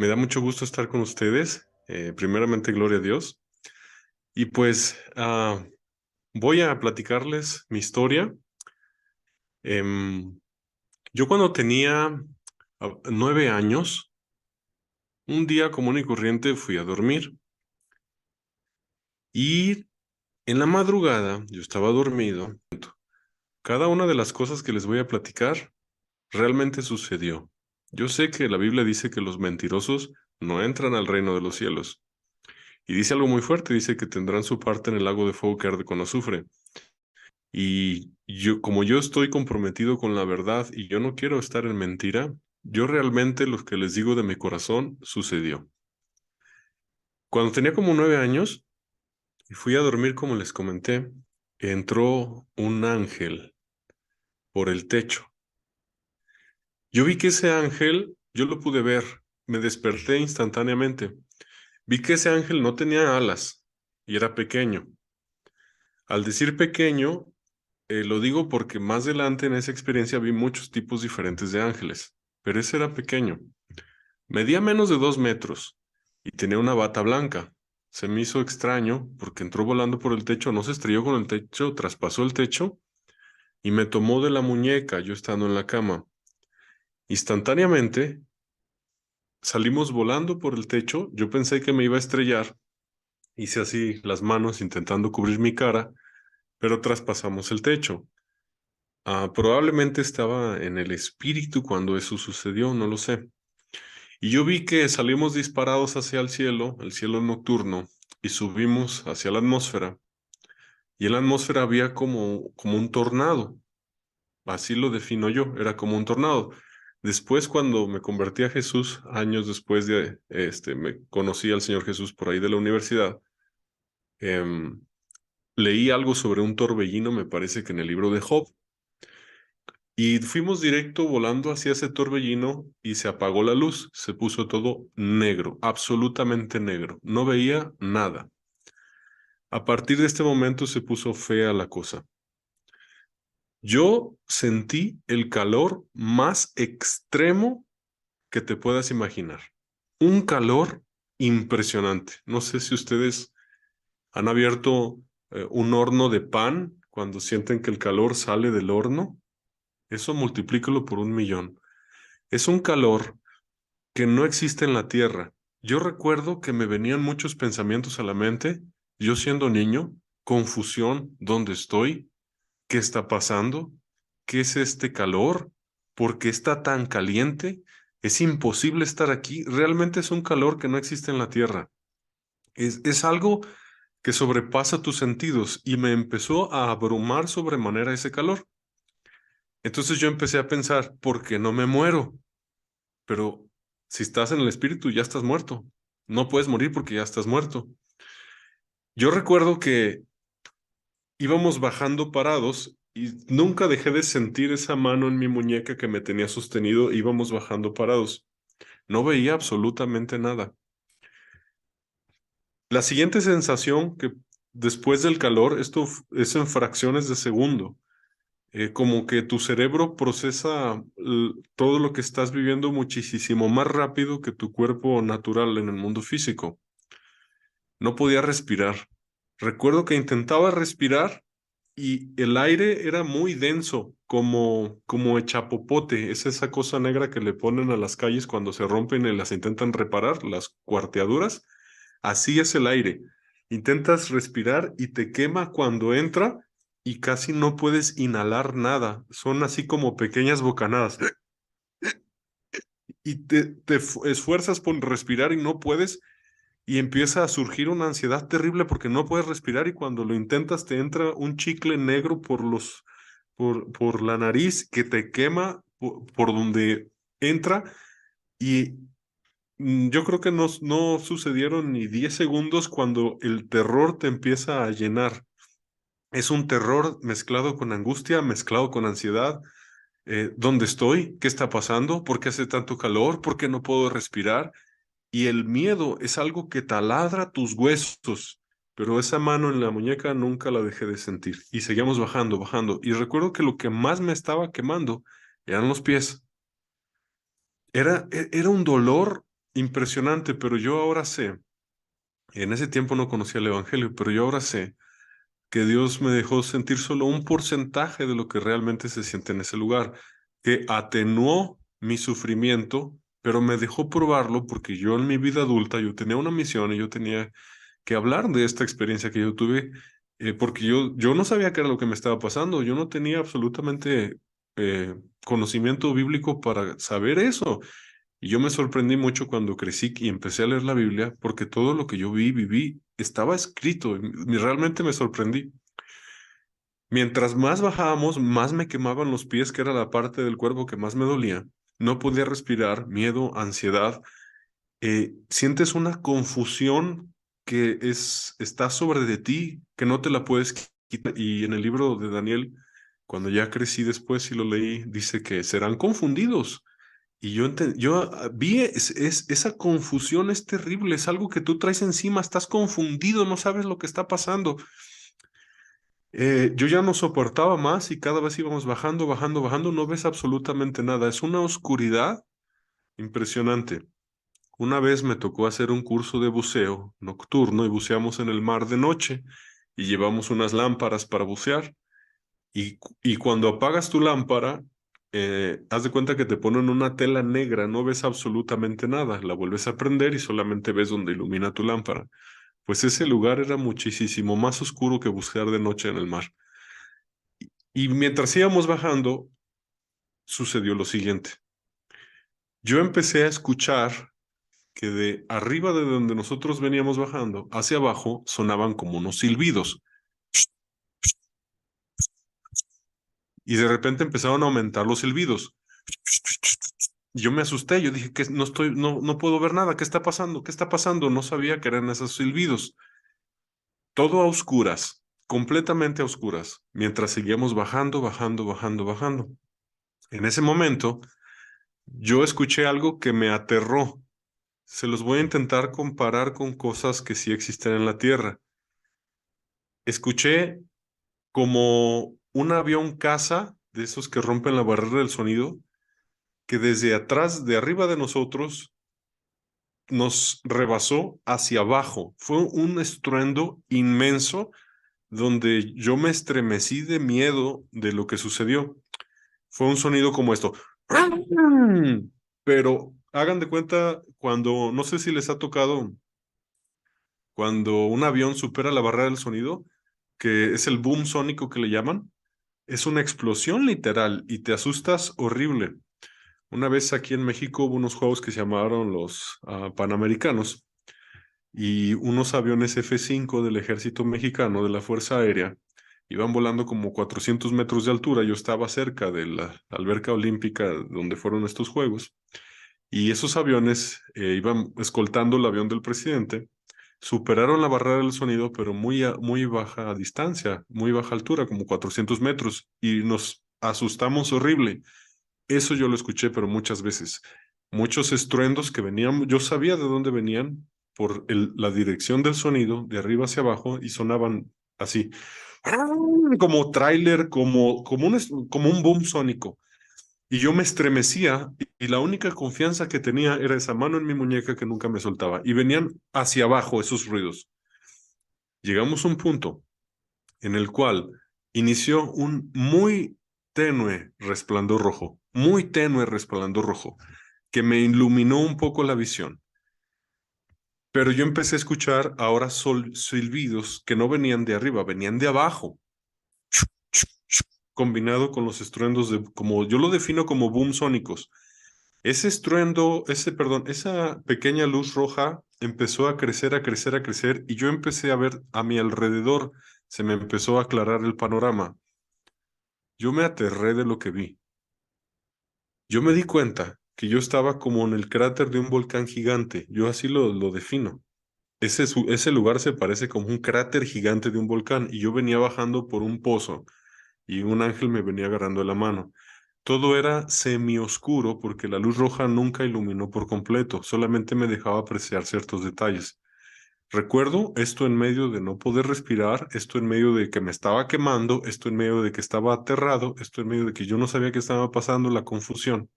Me da mucho gusto estar con ustedes. Primeramente, gloria a Dios. Y pues voy a platicarles mi historia. Em, yo cuando tenía 9 años, un día común y corriente fui a dormir. Y en la madrugada, yo estaba dormido. Cada una de las cosas que les voy a platicar realmente sucedió. Yo sé que la Biblia dice que los mentirosos no entran al reino de los cielos. Y dice algo muy fuerte, dice que tendrán su parte en el lago de fuego que arde con azufre. Y como yo estoy comprometido con la verdad y yo no quiero estar en mentira, yo realmente lo que les digo de mi corazón sucedió. Cuando tenía como 9 años y fui a dormir como les comenté, entró un ángel por el techo. Yo vi que ese ángel, yo lo pude ver, me desperté instantáneamente. Vi que ese ángel no tenía alas y era pequeño. Al decir pequeño, lo digo porque más adelante en esa experiencia vi muchos tipos diferentes de ángeles, pero ese era pequeño. Medía menos de 2 metros y tenía una bata blanca. Se me hizo extraño porque entró volando por el techo, no se estrelló con el techo, traspasó el techo y me tomó de la muñeca, yo estando en la cama. Instantáneamente salimos volando por el techo, yo pensé que me iba a estrellar, hice así las manos intentando cubrir mi cara, pero traspasamos el techo. Probablemente estaba en el espíritu cuando eso sucedió, no lo sé. Y yo vi que salimos disparados hacia el cielo nocturno, y subimos hacia la atmósfera. Y en la atmósfera había como un tornado, así lo defino yo, era como un tornado. Después, cuando me convertí a Jesús, años después me conocí al Señor Jesús por ahí de la universidad, em, leí algo sobre un torbellino, me parece que en el libro de Job. Y fuimos directo volando hacia ese torbellino y se apagó la luz, se puso todo negro, absolutamente negro, no veía nada. A partir de este momento se puso fea la cosa. Yo sentí el calor más extremo que te puedas imaginar. Un calor impresionante. No sé si ustedes han abierto un horno de pan cuando sienten que el calor sale del horno. Eso multiplícalo por 1 millón. Es un calor que no existe en la tierra. Yo recuerdo que me venían muchos pensamientos a la mente, yo siendo niño, confusión, ¿dónde estoy? ¿Qué está pasando? ¿Qué es este calor? ¿Por qué está tan caliente? Es imposible estar aquí. Realmente es un calor que no existe en la tierra. Es algo que sobrepasa tus sentidos y me empezó a abrumar sobremanera ese calor. Entonces yo empecé a pensar, ¿por qué no me muero? Pero si estás en el espíritu, ya estás muerto. No puedes morir porque ya estás muerto. Yo recuerdo que íbamos bajando parados y nunca dejé de sentir esa mano en mi muñeca que me tenía sostenido. Íbamos bajando parados. No veía absolutamente nada. La siguiente sensación que después del calor, esto es en fracciones de segundo, como que tu cerebro procesa todo lo que estás viviendo muchísimo más rápido que tu cuerpo natural en el mundo físico. No podía respirar. Recuerdo que intentaba respirar y el aire era muy denso, como echapopote. Es esa cosa negra que le ponen a las calles cuando se rompen y las intentan reparar, las cuarteaduras. Así es el aire. Intentas respirar y te quema cuando entra y casi no puedes inhalar nada. Son así como pequeñas bocanadas. Y te esfuerzas por respirar y no puedes y empieza a surgir una ansiedad terrible porque no puedes respirar y cuando lo intentas te entra un chicle negro por la nariz que te quema por donde entra y yo creo que no sucedieron ni 10 segundos cuando el terror te empieza a llenar. Es un terror mezclado con angustia, mezclado con ansiedad. ¿Dónde estoy? ¿Qué está pasando? ¿Por qué hace tanto calor? ¿Por qué no puedo respirar? Y el miedo es algo que taladra tus huesos, pero esa mano en la muñeca nunca la dejé de sentir. Y seguíamos bajando, bajando. Y recuerdo que lo que más me estaba quemando eran los pies. Era un dolor impresionante, pero yo ahora sé, en ese tiempo no conocía el Evangelio, pero yo ahora sé que Dios me dejó sentir solo un porcentaje de lo que realmente se siente en ese lugar, que atenuó mi sufrimiento, pero me dejó probarlo porque yo en mi vida adulta, yo tenía una misión y yo tenía que hablar de esta experiencia que yo tuve, porque yo no sabía qué era lo que me estaba pasando, yo no tenía absolutamente conocimiento bíblico para saber eso. Y yo me sorprendí mucho cuando crecí y empecé a leer la Biblia, porque todo lo que yo viví, estaba escrito. Y realmente me sorprendí. Mientras más bajábamos, más me quemaban los pies, que era la parte del cuerpo que más me dolía. No podía respirar, miedo, ansiedad. Sientes una confusión que está sobre de ti, que no te la puedes quitar. Y en el libro de Daniel, cuando ya crecí después y lo leí, dice que serán confundidos. Y vi esa confusión es terrible, es algo que tú traes encima, estás confundido, no sabes lo que está pasando. Yo ya no soportaba más y cada vez íbamos bajando, bajando, bajando, no ves absolutamente nada, es una oscuridad impresionante. Una vez me tocó hacer un curso de buceo nocturno y buceamos en el mar de noche y llevamos unas lámparas para bucear. Y cuando apagas tu lámpara, haz de cuenta que te ponen una tela negra, no ves absolutamente nada, la vuelves a prender y solamente ves donde ilumina tu lámpara. Pues ese lugar era muchísimo más oscuro que bucear de noche en el mar. Y mientras íbamos bajando, sucedió lo siguiente. Yo empecé a escuchar que de arriba de donde nosotros veníamos bajando, hacia abajo, sonaban como unos silbidos. Y de repente empezaron a aumentar los silbidos. Yo me asusté, yo dije que no puedo ver nada, ¿qué está pasando? ¿Qué está pasando? No sabía que eran esos silbidos. Todo a oscuras, completamente a oscuras, mientras seguíamos bajando, bajando, bajando, bajando. En ese momento, yo escuché algo que me aterró. Se los voy a intentar comparar con cosas que sí existen en la Tierra. Escuché como un avión caza de esos que rompen la barrera del sonido, que desde atrás, de arriba de nosotros, nos rebasó hacia abajo. Fue un estruendo inmenso donde yo me estremecí de miedo de lo que sucedió. Fue un sonido como esto. Pero hagan de cuenta cuando, no sé si les ha tocado, cuando un avión supera la barrera del sonido, que es el boom sónico que le llaman, es una explosión literal y te asustas horrible. Una vez aquí en México hubo unos juegos que se llamaron los Panamericanos y unos aviones F-5 del ejército mexicano, de la Fuerza Aérea, iban volando como 400 metros de altura. Yo estaba cerca de la alberca olímpica donde fueron estos juegos y esos aviones iban escoltando el avión del presidente. Superaron la barrera del sonido, pero muy baja distancia, muy baja altura, como 400 metros, y nos asustamos horrible. Eso yo lo escuché, pero muchas veces. Muchos estruendos que venían, yo sabía de dónde venían por la dirección del sonido, de arriba hacia abajo, y sonaban así, como tráiler, como un boom sónico. Y yo me estremecía y la única confianza que tenía era esa mano en mi muñeca que nunca me soltaba. Y venían hacia abajo esos ruidos. Llegamos a un punto en el cual inició un muy tenue resplandor rojo, muy tenue resplandor rojo, que me iluminó un poco la visión. Pero yo empecé a escuchar ahora silbidos que no venían de arriba, venían de abajo, combinado con los estruendos de, como yo lo defino como boom sónicos. Ese estruendo, perdón, esa pequeña luz roja empezó a crecer, a crecer, a crecer, y yo empecé a ver a mi alrededor, se me empezó a aclarar el panorama. Yo me aterré de lo que vi. Yo me di cuenta que yo estaba como en el cráter de un volcán gigante. Yo así lo defino. Ese lugar se parece como un cráter gigante de un volcán y yo venía bajando por un pozo y un ángel me venía agarrando la mano. Todo era semioscuro porque la luz roja nunca iluminó por completo, solamente me dejaba apreciar ciertos detalles. Recuerdo esto en medio de no poder respirar, esto en medio de que me estaba quemando, esto en medio de que estaba aterrado, esto en medio de que yo no sabía qué estaba pasando, la confusión.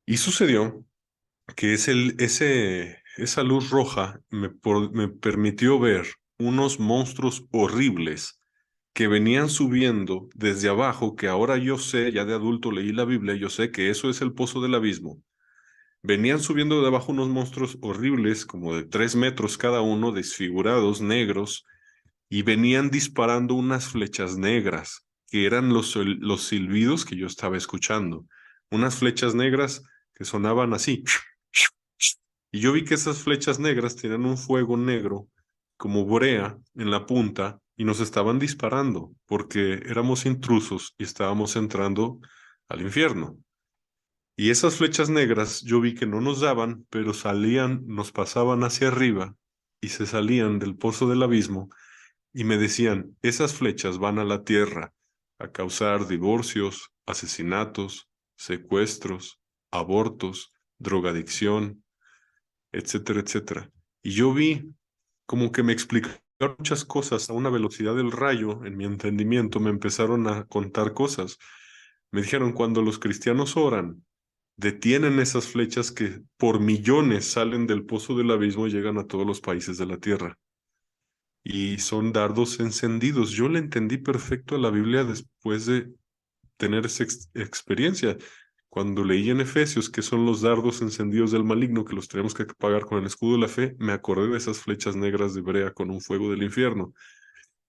Y sucedió que esa luz roja me permitió ver unos monstruos horribles que venían subiendo desde abajo, que ahora yo sé, ya de adulto leí la Biblia, yo sé que eso es el pozo del abismo. Venían subiendo de abajo unos monstruos horribles, como de 3 metros cada uno, desfigurados, negros, y venían disparando unas flechas negras, que eran los silbidos que yo estaba escuchando. Unas flechas negras que sonaban así. Y yo vi que esas flechas negras tenían un fuego negro, como brea, en la punta, y nos estaban disparando, porque éramos intrusos y estábamos entrando al infierno. Y esas flechas negras yo vi que no nos daban, pero salían, nos pasaban hacia arriba y se salían del pozo del abismo y me decían, esas flechas van a la tierra a causar divorcios, asesinatos, secuestros, abortos, drogadicción, etcétera, etcétera. Y yo vi como que me explicaron muchas cosas a una velocidad del rayo en mi entendimiento, me empezaron a contar cosas. Me dijeron, cuando los cristianos oran, detienen esas flechas que por millones salen del pozo del abismo y llegan a todos los países de la tierra. Y son dardos encendidos. Yo le entendí perfecto a la Biblia después de tener esa experiencia. Cuando leí en Efesios que son los dardos encendidos del maligno que los tenemos que apagar con el escudo de la fe, me acordé de esas flechas negras de brea con un fuego del infierno,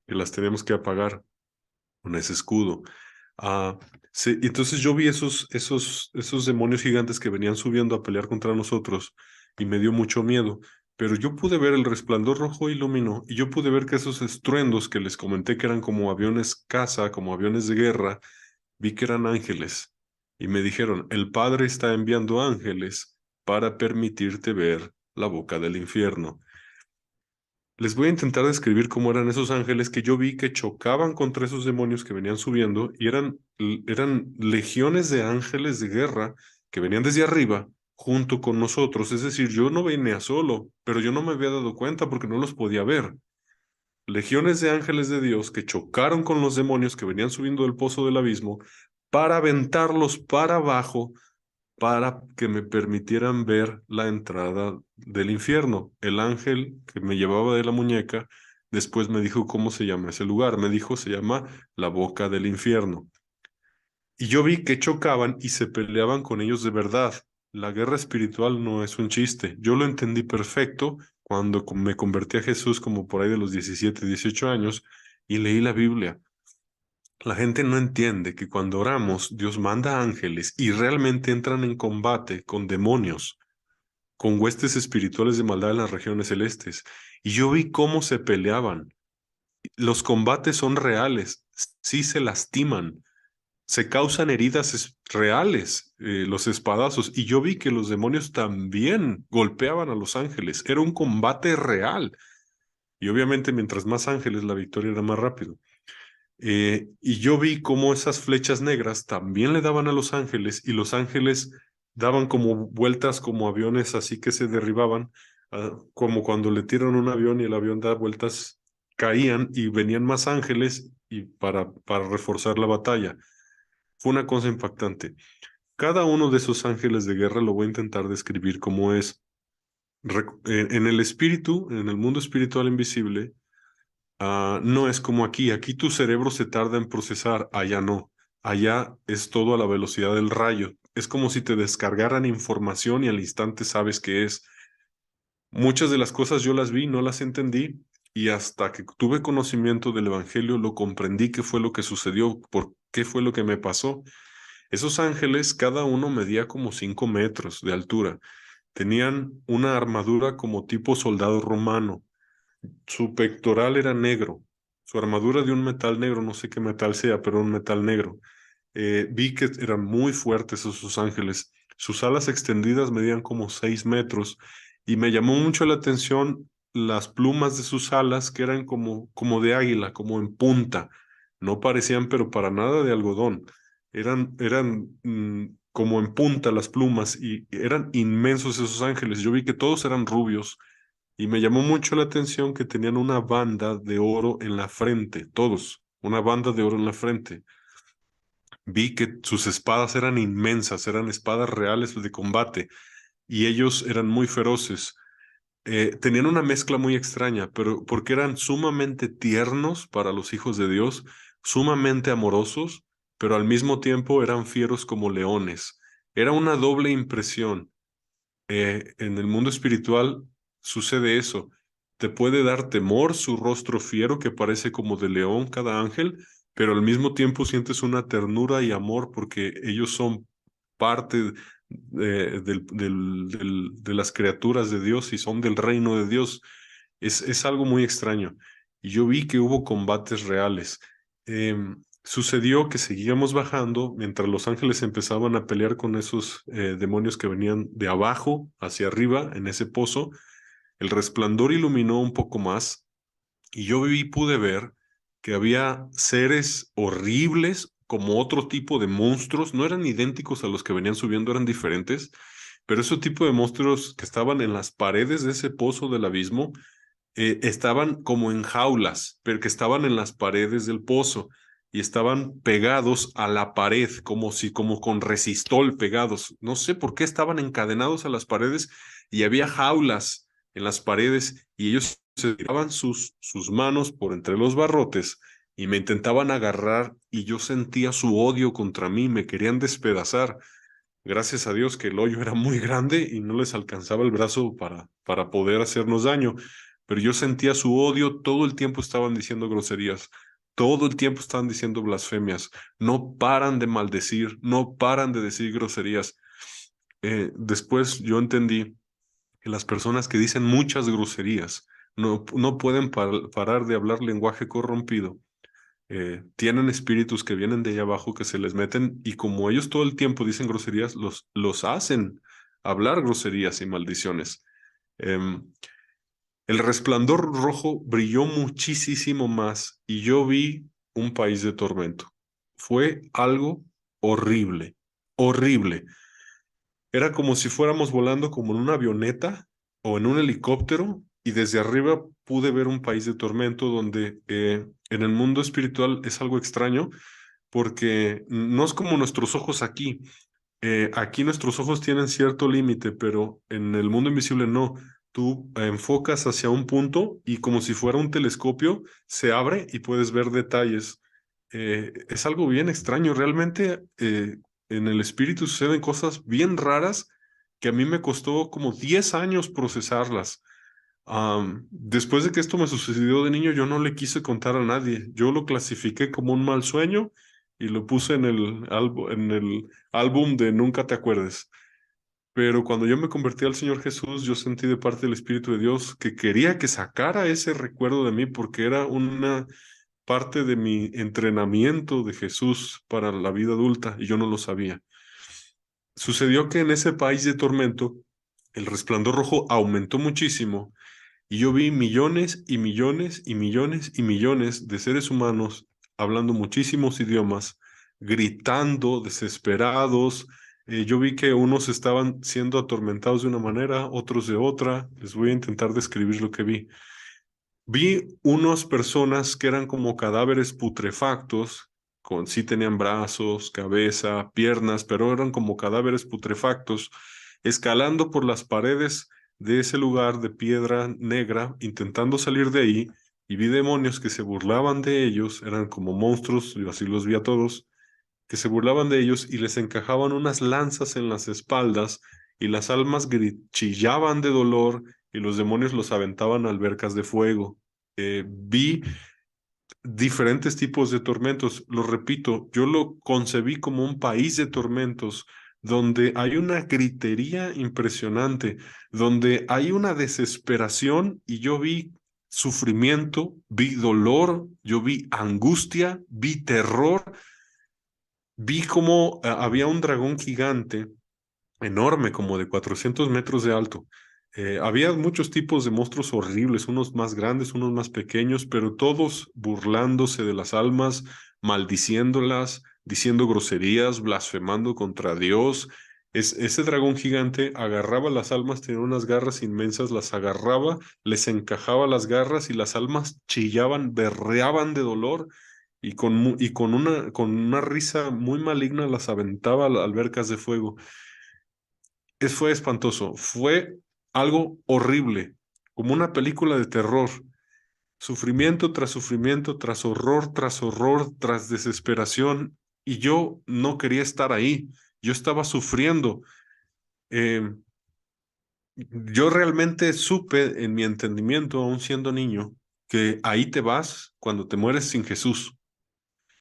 que las tenemos que apagar con ese escudo. Ah, sí, entonces yo vi esos demonios gigantes que venían subiendo a pelear contra nosotros y me dio mucho miedo. Pero yo pude ver el resplandor rojo iluminó y yo pude ver que esos estruendos que les comenté que eran como aviones caza, como aviones de guerra, vi que eran ángeles. Y me dijeron, el Padre está enviando ángeles para permitirte ver la boca del infierno. Les voy a intentar describir cómo eran esos ángeles que yo vi que chocaban contra esos demonios que venían subiendo y eran legiones de ángeles de guerra que venían desde arriba junto con nosotros. Es decir, yo no venía solo, pero yo no me había dado cuenta porque no los podía ver. Legiones de ángeles de Dios que chocaron con los demonios que venían subiendo del pozo del abismo para aventarlos para abajo para que me permitieran ver la entrada del infierno. El ángel que me llevaba de la muñeca después me dijo cómo se llama ese lugar. Me dijo se llama la boca del infierno. Y yo vi que chocaban y se peleaban con ellos de verdad. La guerra espiritual no es un chiste. Yo lo entendí perfecto cuando me convertí a Jesús como por ahí de los 17, 18 años y leí la Biblia. La gente no entiende que cuando oramos, Dios manda ángeles y realmente entran en combate con demonios, con huestes espirituales de maldad en las regiones celestes. Y yo vi cómo se peleaban. Los combates son reales, sí se lastiman, se causan heridas reales, los espadazos. Y yo vi que los demonios también golpeaban a los ángeles. Era un combate real. Y obviamente mientras más ángeles, la victoria era más rápido. Y yo vi cómo esas flechas negras también le daban a los ángeles y los ángeles daban como vueltas como aviones así que se derribaban, como cuando le tiran un avión y el avión da vueltas, caían y venían más ángeles y para reforzar la batalla. Fue una cosa impactante. Cada uno de esos ángeles de guerra lo voy a intentar describir como es. En el espíritu, en el mundo espiritual invisible, no es como aquí. Aquí tu cerebro se tarda en procesar, allá no. Allá es todo a la velocidad del rayo. Es como si te descargaran información y al instante sabes qué es. Muchas de las cosas yo las vi, no las entendí y hasta que tuve conocimiento del Evangelio lo comprendí qué fue lo que sucedió, por qué fue lo que me pasó. Esos ángeles, cada uno medía como 5 metros de altura. Tenían una armadura como tipo soldado romano. Su pectoral era negro, su armadura de un metal negro, no sé qué metal sea, pero un metal negro. Vi que eran muy fuertes esos ángeles. Sus alas extendidas medían como 6 metros y me llamó mucho la atención las plumas de sus alas que eran como de águila, como en punta. No parecían, pero para nada de algodón. Eran como en punta las plumas y eran inmensos esos ángeles. Yo vi que todos eran rubios y me llamó mucho la atención que tenían una banda de oro en la frente, todos, una banda de oro en la frente. Vi que sus espadas eran inmensas, eran espadas reales de combate. y ellos eran muy feroces. Tenían una mezcla muy extraña, pero porque eran sumamente tiernos para los hijos de Dios, sumamente amorosos, pero al mismo tiempo eran fieros como leones. Era una doble impresión. En el mundo espiritual sucede eso. Te puede dar temor su rostro fiero que parece como de león cada ángel, pero al mismo tiempo sientes una ternura y amor porque ellos son parte de las criaturas de Dios y son del reino de Dios. Es algo muy extraño. Y yo vi que hubo combates reales. Sucedió que seguíamos bajando mientras los ángeles empezaban a pelear con esos demonios que venían de abajo hacia arriba en ese pozo. El resplandor iluminó un poco más y yo vi, pude ver que había seres horribles como otro tipo de monstruos. No eran idénticos a los que venían subiendo, eran diferentes, pero ese tipo de monstruos que estaban en las paredes de ese pozo del abismo estaban como en jaulas, pero que estaban en las paredes del pozo y estaban pegados a la pared, como si, como con resistol pegados. No sé por qué estaban encadenados a las paredes y había jaulas en las paredes y ellos se tiraban sus manos por entre los barrotes y me intentaban agarrar y yo sentía su odio contra mí, me querían despedazar. Gracias a Dios que el hoyo era muy grande y no les alcanzaba el brazo para poder hacernos daño, pero yo sentía su odio, todo el tiempo estaban diciendo groserías, todo el tiempo estaban diciendo blasfemias, no paran de maldecir, no paran de decir groserías. Después yo entendí que las personas que dicen muchas groserías no pueden parar de hablar lenguaje corrompido. Tienen espíritus que vienen de allá abajo que se les meten y como ellos todo el tiempo dicen groserías, los hacen hablar groserías y maldiciones. Em, el resplandor rojo brilló muchísimo más y yo vi un país de tormento. Fue algo horrible, horrible. Era como si fuéramos volando como en una avioneta o en un helicóptero y desde arriba pude ver un país de tormento donde en el mundo espiritual es algo extraño porque no es como nuestros ojos aquí. Aquí nuestros ojos tienen cierto límite, pero en el mundo invisible no. Tú enfocas hacia un punto y como si fuera un telescopio, se abre y puedes ver detalles. Es algo bien extraño. Realmente en el espíritu suceden cosas bien raras que a mí me costó como 10 años procesarlas. Después de que esto me sucedió de niño, yo no le quise contar a nadie. Yo lo clasifiqué como un mal sueño y lo puse en el álbum de Nunca te acuerdes. Pero cuando yo me convertí al Señor Jesús, yo sentí de parte del Espíritu de Dios que quería que sacara ese recuerdo de mí porque era una parte de mi entrenamiento de Jesús para la vida adulta y yo no lo sabía. Sucedió que en ese país de tormento, el resplandor rojo aumentó muchísimo y yo vi millones y millones y millones y millones de seres humanos hablando muchísimos idiomas, gritando, desesperados. Yo vi que unos estaban siendo atormentados de una manera, otros de otra. Les voy a intentar describir lo que vi. Vi unas personas que eran como cadáveres putrefactos, sí tenían brazos, cabeza, piernas, pero eran como cadáveres putrefactos, escalando por las paredes de ese lugar de piedra negra, intentando salir de ahí, y vi demonios que se burlaban de ellos, eran como monstruos, yo así los vi a todos, que se burlaban de ellos y les encajaban unas lanzas en las espaldas, y las almas chillaban de dolor y los demonios los aventaban a albercas de fuego. Vi diferentes tipos de tormentos. Lo repito, yo lo concebí como un país de tormentos donde hay una gritería impresionante, donde hay una desesperación y yo vi sufrimiento, vi dolor, yo vi angustia, vi terror, vi como había un dragón gigante enorme, como de 400 metros de alto. Había muchos tipos de monstruos horribles, unos más grandes, unos más pequeños, pero todos burlándose de las almas, maldiciéndolas, diciendo groserías, blasfemando contra Dios. Ese dragón gigante agarraba las almas, tenía unas garras inmensas, las agarraba, les encajaba las garras y las almas chillaban, berreaban de dolor y con una risa muy maligna las aventaba a albercas de fuego. fue espantoso, fue algo horrible, como una película de terror. Sufrimiento, tras horror, tras desesperación, y yo no quería estar ahí. Yo estaba sufriendo. Eh, yo realmente supe en mi entendimiento, aún siendo niño, que ahí te vas cuando te mueres sin Jesús,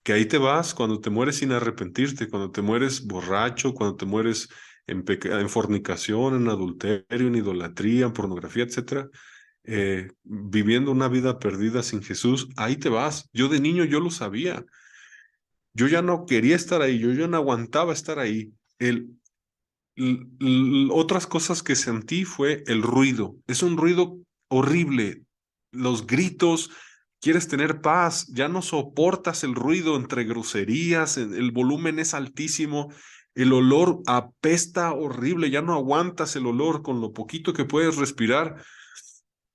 que ahí te vas cuando te mueres sin arrepentirte, cuando te mueres borracho, cuando te mueres en fornicación, en adulterio, en idolatría, en pornografía, etcétera, viviendo una vida perdida sin Jesús, ahí te vas. Yo de niño yo lo sabía. Yo ya no quería estar ahí, yo ya no aguantaba estar ahí. Otras cosas que sentí fue el ruido. Es un ruido horrible. Los gritos, quieres tener paz, ya no soportas el ruido entre groserías, el volumen es altísimo, el olor apesta horrible, ya no aguantas el olor con lo poquito que puedes respirar.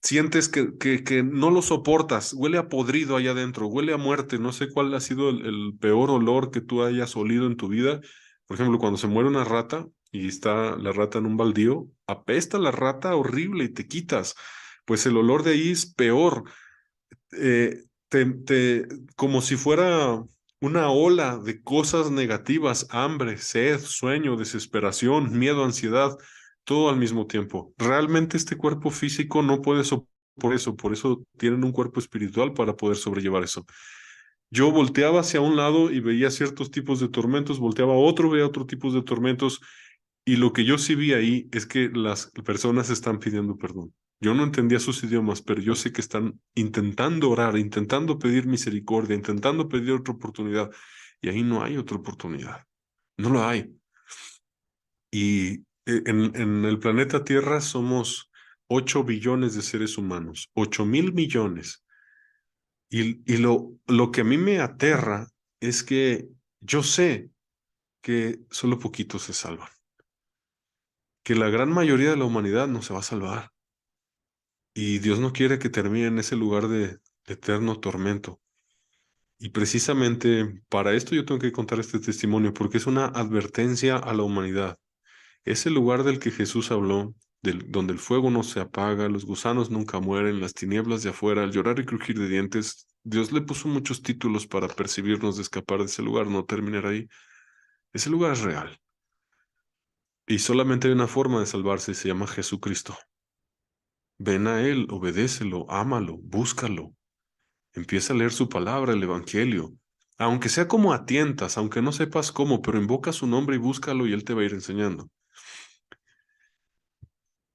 Sientes que no lo soportas, huele a podrido allá adentro, huele a muerte. No sé cuál ha sido el peor olor que tú hayas olido en tu vida. Por ejemplo, cuando se muere una rata y está la rata en un baldío, apesta la rata horrible y te quitas. Pues el olor de ahí es peor. eh, te, te- Como si fuera una ola de cosas negativas, hambre, sed, sueño, desesperación, miedo, ansiedad, todo al mismo tiempo. Realmente este cuerpo físico no puede por eso tienen un cuerpo espiritual para poder sobrellevar eso. Yo volteaba hacia un lado y veía ciertos tipos de tormentos, volteaba a otro, veía otro tipo de tormentos, y lo que yo sí vi ahí es que las personas están pidiendo perdón. Yo no entendía sus idiomas, pero yo sé que están intentando orar, intentando pedir misericordia, intentando pedir otra oportunidad. Y ahí no hay otra oportunidad. No lo hay. Y en el planeta Tierra somos 8 billones de seres humanos, 8.000 millones. Y lo que a mí me aterra es que yo sé que solo poquitos se salvan, que la gran mayoría de la humanidad no se va a salvar. Y Dios no quiere que termine en ese lugar de eterno tormento. Y precisamente para esto yo tengo que contar este testimonio, porque es una advertencia a la humanidad. Ese lugar del que Jesús habló, donde el fuego no se apaga, los gusanos nunca mueren, las tinieblas de afuera, el llorar y crujir de dientes, Dios le puso muchos títulos para percibirnos de escapar de ese lugar, no terminar ahí. Ese lugar es real. Y solamente hay una forma de salvarse, y se llama Jesucristo. Ven a Él, obedécelo, ámalo, búscalo. Empieza a leer su palabra, el Evangelio. Aunque sea como a tientas, aunque no sepas cómo, pero invoca su nombre y búscalo y Él te va a ir enseñando.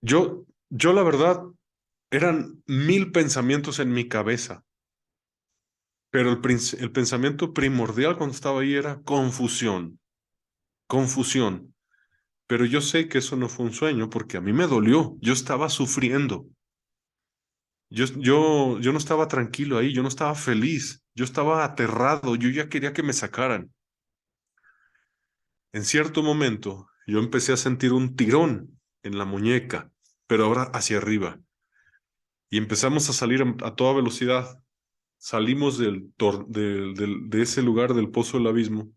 Yo la verdad, eran 1000 pensamientos en mi cabeza, pero el pensamiento primordial cuando estaba ahí era confusión, confusión. Pero yo sé que eso no fue un sueño porque a mí me dolió, yo estaba sufriendo. Yo no estaba tranquilo ahí, yo no estaba feliz, yo estaba aterrado, yo ya quería que me sacaran. En cierto momento, yo empecé a sentir un tirón en la muñeca, pero ahora hacia arriba. Y empezamos a salir a toda velocidad. Salimos de ese lugar del pozo del abismo.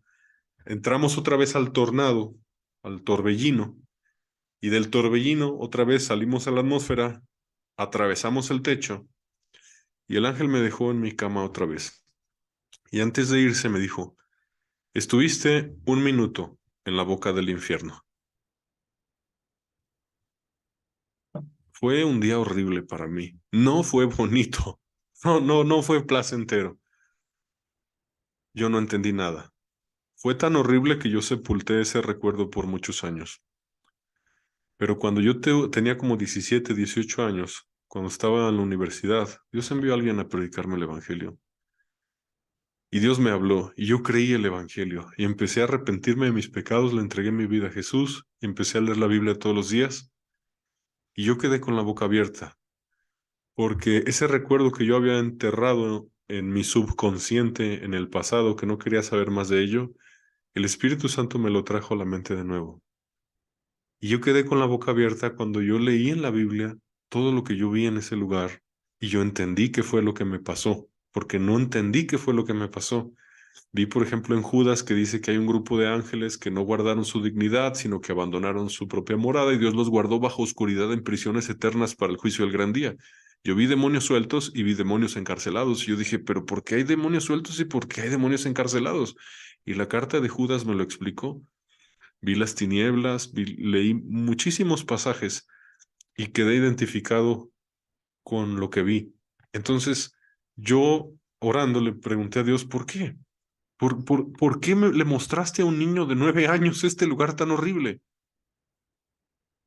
Entramos otra vez al tornado, al torbellino. Y del torbellino otra vez salimos a la atmósfera, atravesamos el techo. Y el ángel me dejó en mi cama otra vez. Y antes de irse me dijo, estuviste 1 minuto en la boca del infierno. Fue un día horrible para mí. No fue bonito. No fue placentero. Yo no entendí nada. Fue tan horrible que yo sepulté ese recuerdo por muchos años. Pero cuando yo tenía como 17, 18 años, cuando estaba en la universidad, Dios envió a alguien a predicarme el Evangelio. Y Dios me habló, y yo creí el Evangelio, y empecé a arrepentirme de mis pecados, le entregué mi vida a Jesús, y empecé a leer la Biblia todos los días, y yo quedé con la boca abierta, porque ese recuerdo que yo había enterrado en mi subconsciente en el pasado, que no quería saber más de ello, el Espíritu Santo me lo trajo a la mente de nuevo. Y yo quedé con la boca abierta cuando yo leí en la Biblia todo lo que yo vi en ese lugar, y yo entendí qué fue lo que me pasó, porque no entendí qué fue lo que me pasó. Vi, por ejemplo, en Judas que dice que hay un grupo de ángeles que no guardaron su dignidad, sino que abandonaron su propia morada y Dios los guardó bajo oscuridad en prisiones eternas para el juicio del gran día. Yo vi demonios sueltos y vi demonios encarcelados. Y yo dije, pero ¿por qué hay demonios sueltos y por qué hay demonios encarcelados? Y la carta de Judas me lo explicó. Vi las tinieblas, leí muchísimos pasajes y quedé identificado con lo que vi. Entonces, yo orando le pregunté a Dios, ¿por qué? ¿Por qué le mostraste a un niño de 9 años este lugar tan horrible?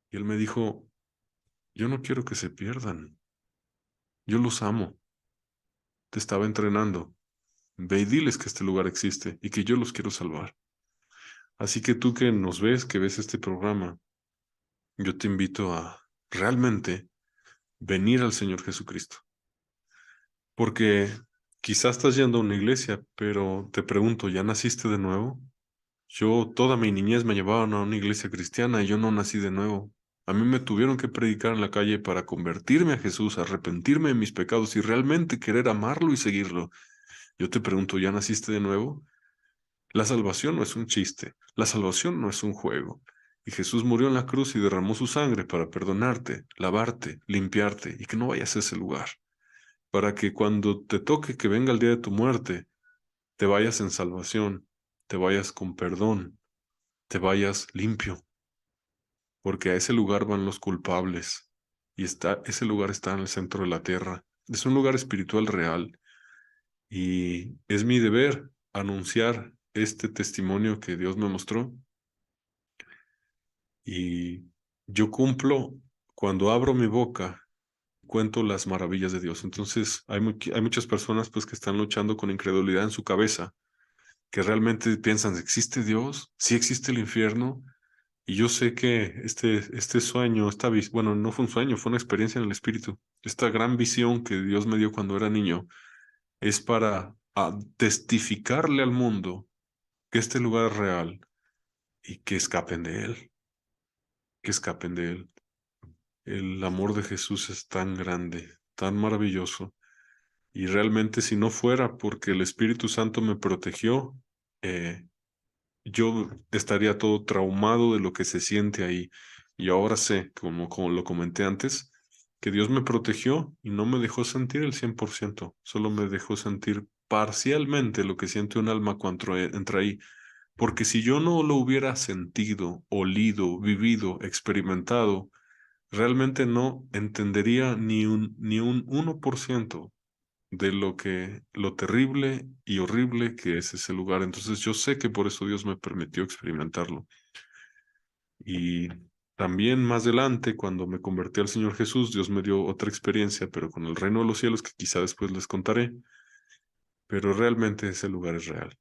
Y él me dijo, yo no quiero que se pierdan. Yo los amo. Te estaba entrenando. Ve y diles que este lugar existe y que yo los quiero salvar. Así que tú que nos ves, que ves este programa, yo te invito a realmente venir al Señor Jesucristo. Porque quizás estás yendo a una iglesia, pero te pregunto, ¿ya naciste de nuevo? Yo toda mi niñez me llevaban a una iglesia cristiana y yo no nací de nuevo. A mí me tuvieron que predicar en la calle para convertirme a Jesús, arrepentirme de mis pecados y realmente querer amarlo y seguirlo. Yo te pregunto, ¿ya naciste de nuevo? La salvación no es un chiste, la salvación no es un juego. Y Jesús murió en la cruz y derramó su sangre para perdonarte, lavarte, limpiarte y que no vayas a ese lugar. Para que cuando te toque que venga el día de tu muerte, te vayas en salvación, te vayas con perdón, te vayas limpio, porque a ese lugar van los culpables y ese lugar está en el centro de la tierra. Es un lugar espiritual real y es mi deber anunciar este testimonio que Dios me mostró y yo cumplo cuando abro mi boca, cuento las maravillas de Dios. Entonces hay muchas personas pues que están luchando con incredulidad en su cabeza, que realmente piensan, ¿existe Dios? ¿Sí existe el infierno? Y yo sé que este sueño, bueno, no fue un sueño, fue una experiencia en el espíritu. Esta gran visión que Dios me dio cuando era niño es para testificarle al mundo que este lugar es real y que escapen de él, que escapen de él. El amor de Jesús es tan grande, tan maravilloso. Y realmente si no fuera porque el Espíritu Santo me protegió, eh, yo estaría todo traumado de lo que se siente ahí. Y ahora sé, como lo comenté antes, que Dios me protegió y no me dejó sentir el 100%, solo me dejó sentir parcialmente lo que siente un alma cuando entra ahí. Porque si yo no lo hubiera sentido, olido, vivido, experimentado, realmente no entendería ni un 1% de lo terrible y horrible que es ese lugar. Entonces yo sé que por eso Dios me permitió experimentarlo. Y también más adelante, cuando me convertí al Señor Jesús, Dios me dio otra experiencia, pero con el reino de los cielos, que quizá después les contaré, pero realmente ese lugar es real.